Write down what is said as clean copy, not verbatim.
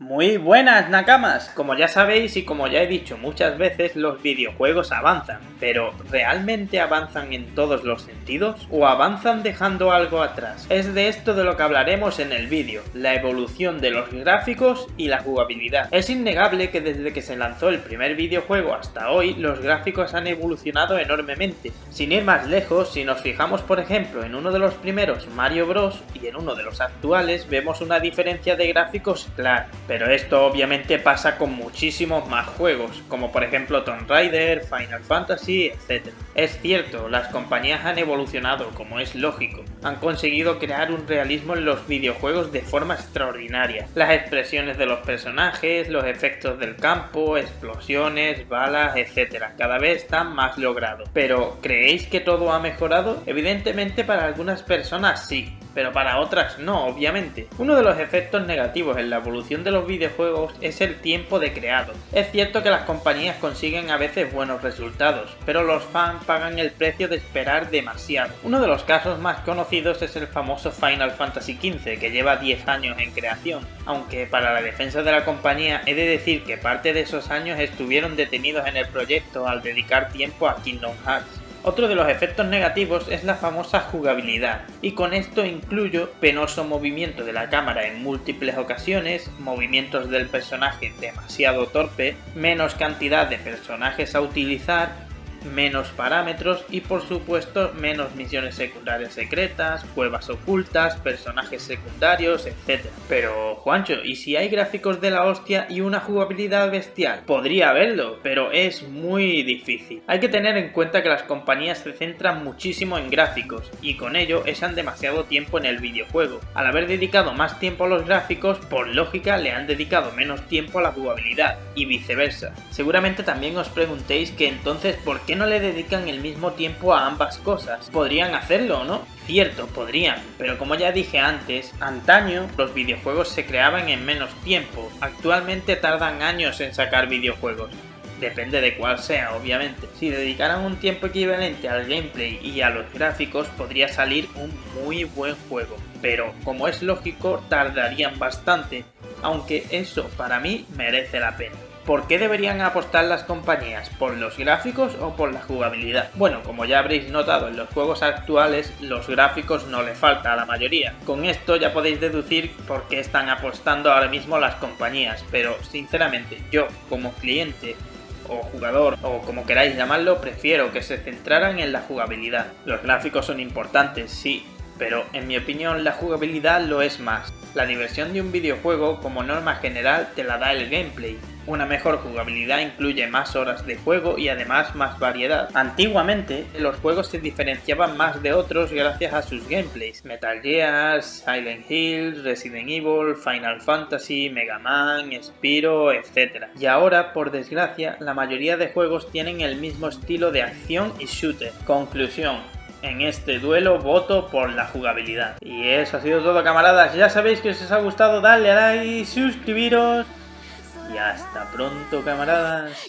Muy buenas, Nakamas. Como ya sabéis y como ya he dicho muchas veces, los videojuegos avanzan, pero ¿realmente avanzan en todos los sentidos? ¿O avanzan dejando algo atrás? Es de esto de lo que hablaremos en el vídeo, la evolución de los gráficos y la jugabilidad. Es innegable que desde que se lanzó el primer videojuego hasta hoy, los gráficos han evolucionado enormemente. Sin ir más lejos, si nos fijamos por ejemplo en uno de los primeros Mario Bros y en uno de los actuales, vemos una diferencia de gráficos clara. Pero esto obviamente pasa con muchísimos más juegos, como por ejemplo Tomb Raider, Final Fantasy, etc. Es cierto, las compañías han evolucionado, como es lógico. Han conseguido crear un realismo en los videojuegos de forma extraordinaria. Las expresiones de los personajes, los efectos del campo, explosiones, balas, etc. Cada vez están más logrados. Pero, ¿creéis que todo ha mejorado? Evidentemente para algunas personas sí, pero para otras no, obviamente. Uno de los efectos negativos en la evolución de los videojuegos es el tiempo de creado. Es cierto que las compañías consiguen a veces buenos resultados, pero los fans pagan el precio de esperar demasiado. Uno de los casos más conocidos es el famoso Final Fantasy XV, que lleva 10 años en creación, aunque para la defensa de la compañía he de decir que parte de esos años estuvieron detenidos en el proyecto al dedicar tiempo a Kingdom Hearts. Otro de los efectos negativos es la famosa jugabilidad, y con esto incluyo penoso movimiento de la cámara en múltiples ocasiones, movimientos del personaje demasiado torpe, menos cantidad de personajes a utilizar, menos parámetros y por supuesto menos misiones secundarias secretas, cuevas ocultas, personajes secundarios, etc. Pero Juancho, ¿y si hay gráficos de la hostia y una jugabilidad bestial? Podría haberlo, pero es muy difícil. Hay que tener en cuenta que las compañías se centran muchísimo en gráficos y con ello echan demasiado tiempo en el videojuego. Al haber dedicado más tiempo a los gráficos, por lógica le han dedicado menos tiempo a la jugabilidad y viceversa. Seguramente también os preguntéis que entonces ¿por qué no le dedican el mismo tiempo a ambas cosas? Podrían hacerlo, ¿no? Cierto, podrían, pero como ya dije antes, antaño los videojuegos se creaban en menos tiempo, actualmente tardan años en sacar videojuegos. Depende de cuál sea, obviamente. Si dedicaran un tiempo equivalente al gameplay y a los gráficos, podría salir un muy buen juego. Pero, como es lógico, tardarían bastante, aunque eso para mí merece la pena. ¿Por qué deberían apostar las compañías? ¿Por los gráficos o por la jugabilidad? Bueno, como ya habréis notado en los juegos actuales, los gráficos no le falta a la mayoría. Con esto ya podéis deducir por qué están apostando ahora mismo las compañías, pero sinceramente yo, como cliente o jugador, o como queráis llamarlo, prefiero que se centraran en la jugabilidad. Los gráficos son importantes, sí, pero en mi opinión la jugabilidad lo es más. La diversión de un videojuego, como norma general, te la da el gameplay. Una mejor jugabilidad incluye más horas de juego y además más variedad. Antiguamente, los juegos se diferenciaban más de otros gracias a sus gameplays. Metal Gear, Silent Hill, Resident Evil, Final Fantasy, Mega Man, Spyro, etc. Y ahora, por desgracia, la mayoría de juegos tienen el mismo estilo de acción y shooter. Conclusión: en este duelo voto por la jugabilidad. Y eso ha sido todo, camaradas. Ya sabéis que si os ha gustado, dale a like, suscribiros. Y hasta pronto, camaradas.